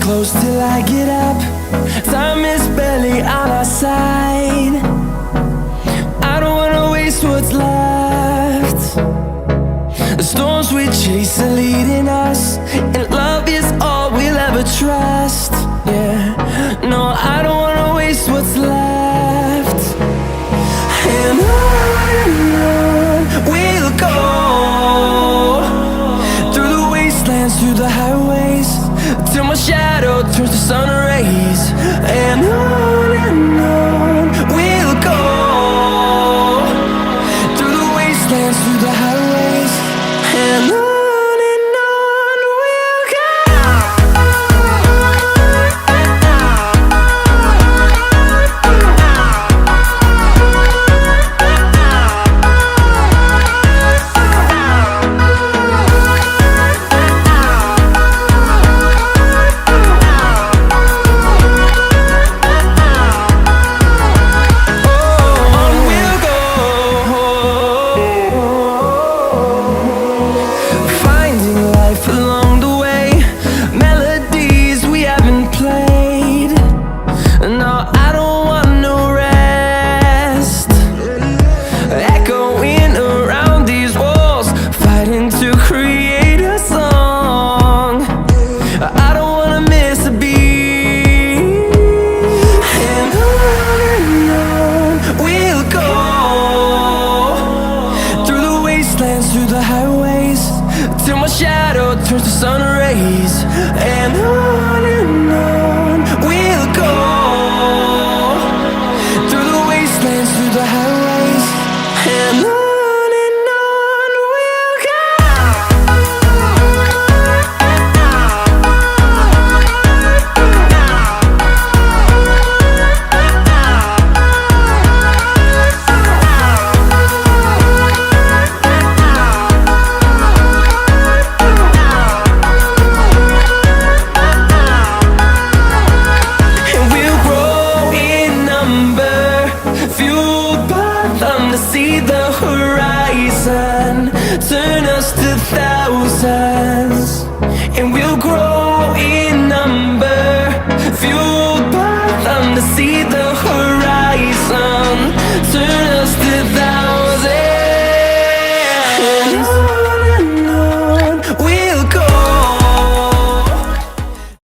close till I get up. Time is barely on our side. I don't wanna waste what's left. The storms we chase are leading us, and love is all we'll ever trust. Yeah, no, I don't wanna waste what's left. And on we'll go, through the wastelands, through the highways, till my shadow